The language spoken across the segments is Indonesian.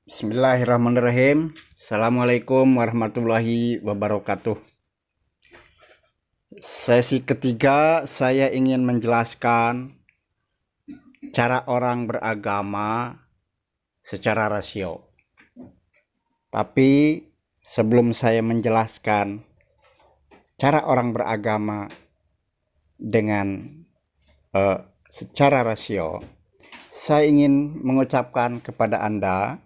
Bismillahirrahmanirrahim. Assalamualaikum warahmatullahi wabarakatuh. Sesi ketiga, saya ingin menjelaskan cara orang beragama secara rasio. Tapi sebelum saya menjelaskan cara orang beragama dengan secara rasio, saya ingin mengucapkan kepada Anda,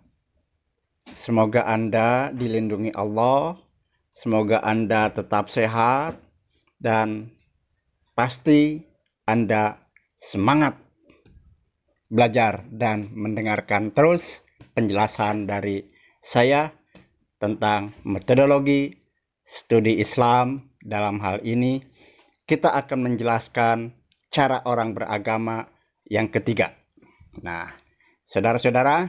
semoga Anda dilindungi Allah, semoga Anda tetap sehat, dan pasti Anda semangat belajar dan mendengarkan terus penjelasan dari saya tentang metodologi studi Islam. Dalam hal ini kita akan menjelaskan cara orang beragama yang ketiga. Nah, saudara-saudara,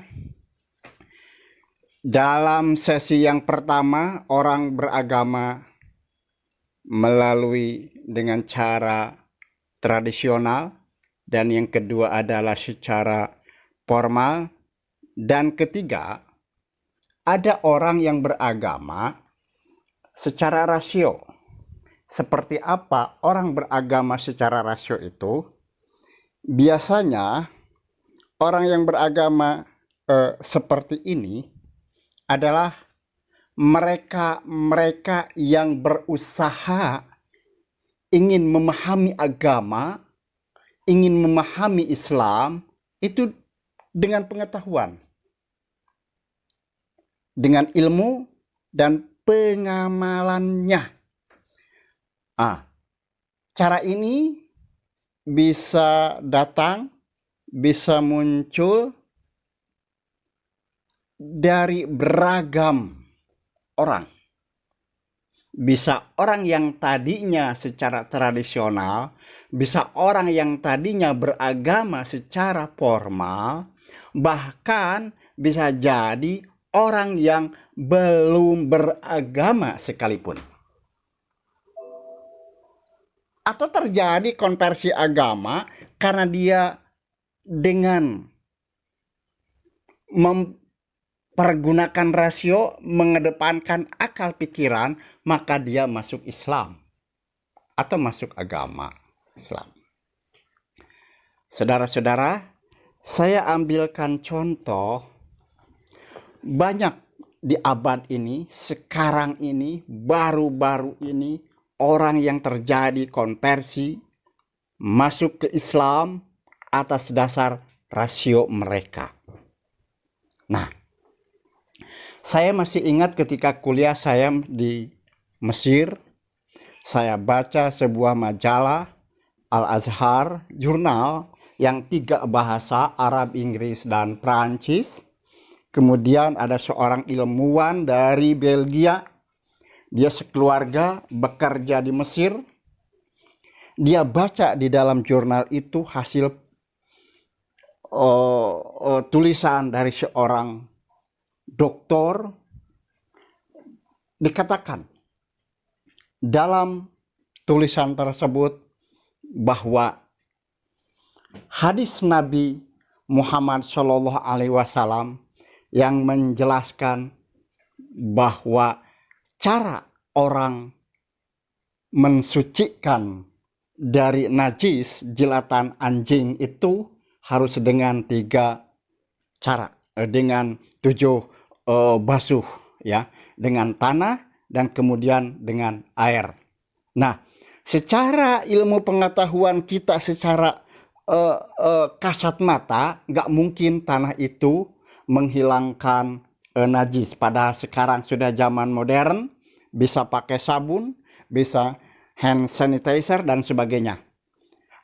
dalam sesi yang pertama orang beragama melalui dengan cara tradisional, dan yang kedua adalah secara formal, dan ketiga ada orang yang beragama secara rasio. Seperti apa orang beragama secara rasio itu? Biasanya orang yang beragama seperti ini adalah mereka yang berusaha ingin memahami agama, ingin memahami Islam itu dengan pengetahuan, dengan ilmu dan pengamalannya. Cara ini bisa datang, bisa muncul dari beragam orang. Bisa orang yang tadinya secara tradisional, bisa orang yang tadinya beragama secara formal, bahkan bisa jadi orang yang belum beragama sekalipun. Atau terjadi konversi agama karena dia dengan mempergunakan rasio, mengedepankan akal pikiran, maka dia masuk Islam atau masuk agama Islam. Saudara-saudara, saya ambilkan contoh banyak di abad ini, sekarang ini, baru-baru ini, orang yang terjadi konversi masuk ke Islam atas dasar rasio mereka. Nah, saya masih ingat ketika kuliah saya di Mesir, saya baca sebuah majalah Al-Azhar, jurnal yang 3 bahasa, Arab, Inggris, dan Prancis. Kemudian ada seorang ilmuwan dari Belgia. Dia sekeluarga bekerja di Mesir. Dia baca di dalam jurnal itu hasil tulisan dari seorang doktor. Dikatakan dalam tulisan tersebut bahwa hadis Nabi Muhammad SAW yang menjelaskan bahwa cara orang mensucikan dari najis jilatan anjing itu harus dengan 3 cara, dengan 7 basuh, ya, dengan tanah dan kemudian dengan air. Nah, secara ilmu pengetahuan kita secara kasat mata nggak mungkin tanah itu menghilangkan najis. Padahal sekarang sudah zaman modern, bisa pakai sabun, bisa hand sanitizer dan sebagainya.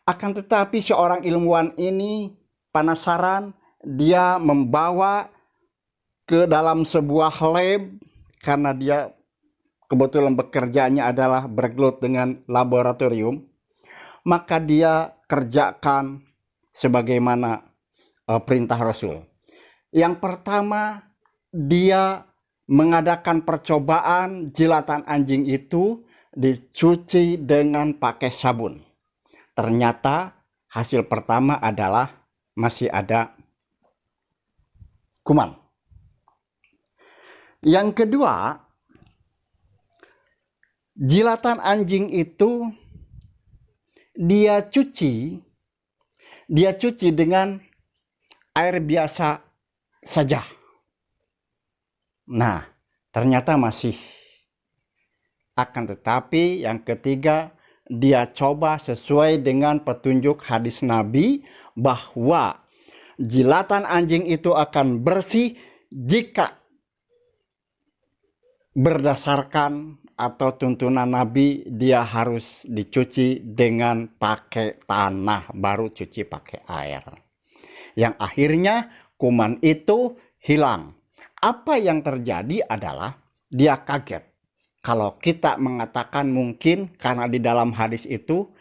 Akan tetapi seorang ilmuwan ini penasaran, dia membawa ke dalam sebuah lab karena dia kebetulan bekerjanya adalah bergelut dengan laboratorium. Maka dia kerjakan sebagaimana perintah Rasul. Yang pertama, dia mengadakan percobaan jilatan anjing itu dicuci dengan pakai sabun. Ternyata hasil pertama adalah masih ada kuman. Yang kedua, jilatan anjing itu dia cuci dengan air biasa saja. Nah, ternyata masih. Akan tetapi yang ketiga, dia coba sesuai dengan petunjuk hadis Nabi bahwa jilatan anjing itu akan bersih jika berdasarkan atau tuntunan Nabi dia harus dicuci dengan pakai tanah, baru cuci pakai air. Yang akhirnya kuman itu hilang. Apa yang terjadi adalah dia kaget. Kalau kita mengatakan mungkin karena di dalam hadis itu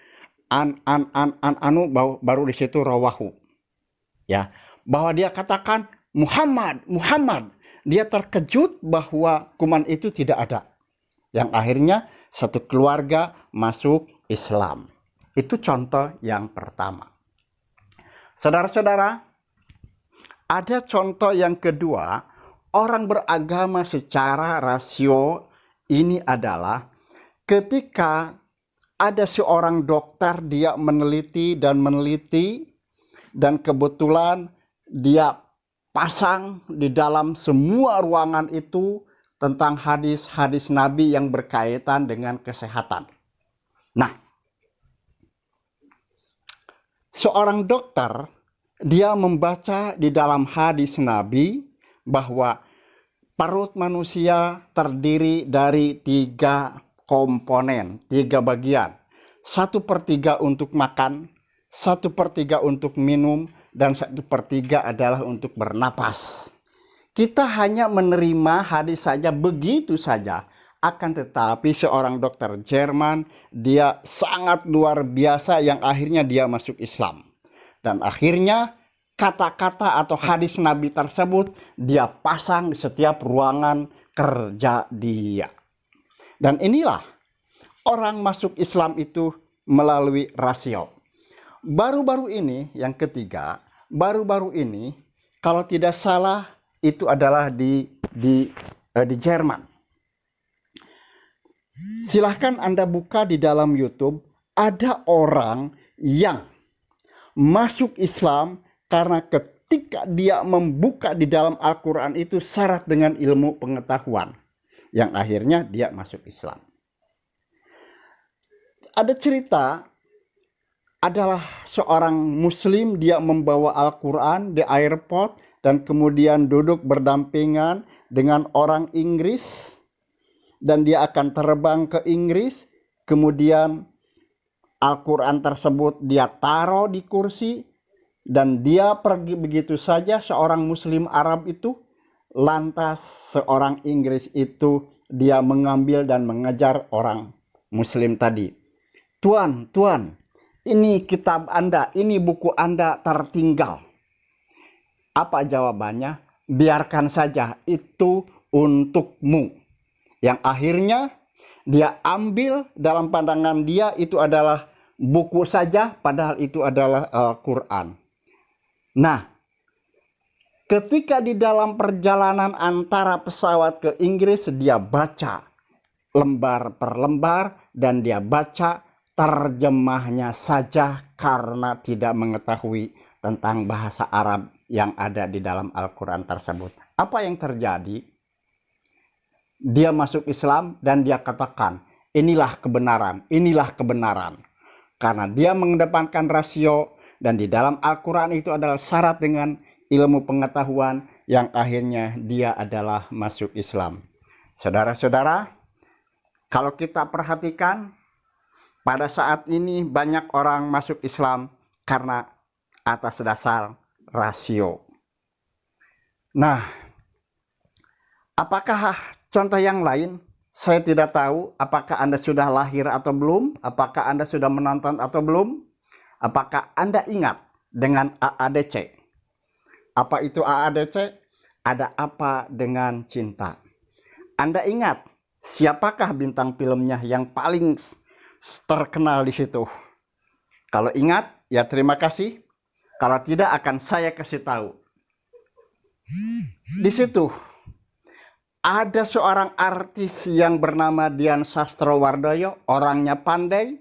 baru di situ rawahu. Ya, bahwa dia katakan Muhammad. Dia terkejut bahwa kuman itu tidak ada. Yang akhirnya satu keluarga masuk Islam. Itu contoh yang pertama. Saudara-saudara, ada contoh yang kedua, orang beragama secara rasio ini adalah ketika ada seorang dokter, dia meneliti dan kebetulan dia pasang di dalam semua ruangan itu tentang hadis-hadis Nabi yang berkaitan dengan kesehatan. Nah, seorang dokter dia membaca di dalam hadis Nabi bahwa perut manusia terdiri dari 3 komponen, 3 bagian. 1/3 untuk makan, 1/3 untuk minum, dan 1/3 adalah untuk bernapas. Kita hanya menerima hadis saja begitu saja. Akan tetapi seorang dokter Jerman, dia sangat luar biasa yang akhirnya dia masuk Islam. Dan akhirnya kata-kata atau hadis Nabi tersebut dia pasang di setiap ruangan kerja dia. Dan inilah orang masuk Islam itu melalui rasio. Baru-baru ini, yang ketiga, kalau tidak salah itu adalah di Jerman. Silahkan Anda buka di dalam YouTube, ada orang yang masuk Islam karena ketika dia membuka di dalam Al-Quran itu syarat dengan ilmu pengetahuan. Yang akhirnya dia masuk Islam. Ada cerita, adalah seorang muslim, dia membawa Al-Quran di airport dan kemudian duduk berdampingan dengan orang Inggris dan dia akan terbang ke Inggris. Kemudian Al-Quran tersebut dia taruh di kursi dan dia pergi begitu saja, seorang muslim Arab itu. Lantas seorang Inggris itu dia mengambil dan mengejar orang muslim tadi. Tuan, ini kitab Anda, ini buku Anda tertinggal. Apa jawabannya? Biarkan saja, itu untukmu. Yang akhirnya dia ambil, dalam pandangan dia itu adalah buku saja, padahal itu adalah Al-Quran. Nah, ketika di dalam perjalanan antara pesawat ke Inggris, dia baca lembar per lembar dan dia baca terjemahnya saja karena tidak mengetahui tentang bahasa Arab yang ada di dalam Al-Quran tersebut. Apa yang terjadi? Dia masuk Islam dan dia katakan, inilah kebenaran. Karena dia mengedepankan rasio dan di dalam Al-Quran itu adalah syarat dengan ilmu pengetahuan yang akhirnya dia adalah masuk Islam. Saudara-saudara, kalau kita perhatikan, pada saat ini banyak orang masuk Islam karena atas dasar rasio. Nah, apakah contoh yang lain? Saya tidak tahu apakah Anda sudah lahir atau belum, apakah Anda sudah menonton atau belum, apakah Anda ingat dengan AADC. Apa itu AADC? Ada apa dengan cinta. Anda ingat siapakah bintang filmnya yang paling terkenal di situ? Kalau ingat, ya terima kasih. Kalau tidak, akan saya kasih tahu. Di situ ada seorang artis yang bernama Dian Sastrowardoyo, orangnya pandai,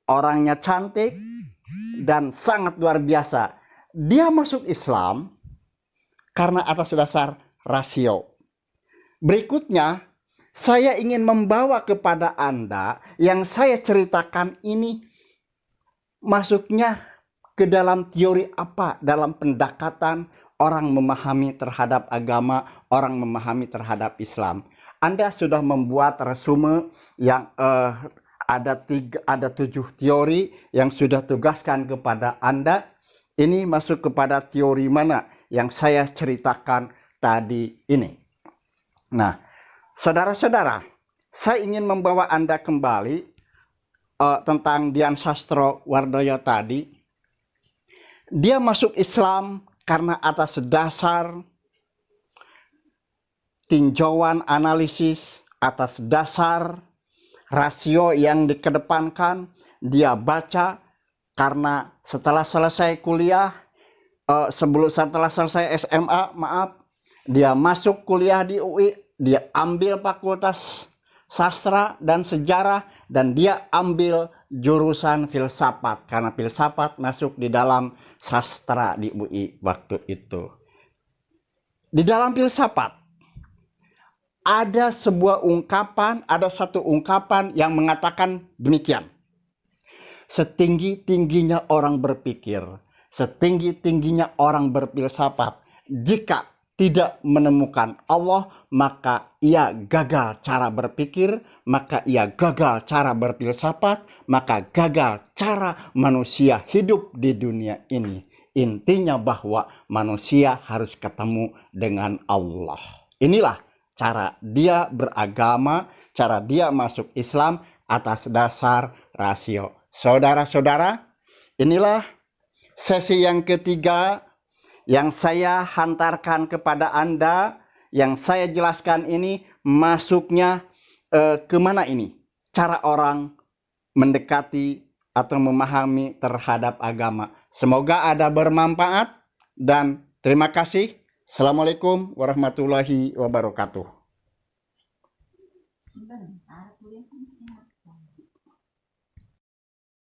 orangnya cantik, dan sangat luar biasa. Dia masuk Islam karena atas dasar rasio. Berikutnya, saya ingin membawa kepada Anda yang saya ceritakan ini masuknya ke dalam teori apa, dalam pendekatan orang memahami terhadap agama, orang memahami terhadap Islam. Anda sudah membuat resume yang ada 7 teori yang sudah tugaskan kepada Anda. Ini masuk kepada teori mana yang saya ceritakan tadi ini. Nah, saudara-saudara, saya ingin membawa Anda kembali tentang Dian Sastrowardoyo tadi. Dia masuk Islam karena atas dasar tinjauan analisis, atas dasar rasio yang dikedepankan. Dia baca karena setelah selesai kuliah, setelah selesai SMA, dia masuk kuliah di UI, dia ambil fakultas sastra dan sejarah, dan dia ambil jurusan filsafat karena filsafat masuk di dalam sastra di UI waktu itu. Di dalam filsafat ada sebuah ungkapan, ada satu ungkapan yang mengatakan demikian. Setinggi-tingginya orang berpikir, setinggi-tingginya orang berfilsafat, jika tidak menemukan Allah, maka ia gagal cara berpikir, maka ia gagal cara berfilsafat, maka gagal cara manusia hidup di dunia ini. Intinya bahwa manusia harus ketemu dengan Allah. Inilah cara dia beragama, cara dia masuk Islam atas dasar rasio. Saudara-saudara, inilah sesi yang ketiga yang saya hantarkan kepada Anda, yang saya jelaskan ini masuknya kemana ini? Cara orang mendekati atau memahami terhadap agama. Semoga ada bermanfaat dan terima kasih. Assalamualaikum warahmatullahi wabarakatuh.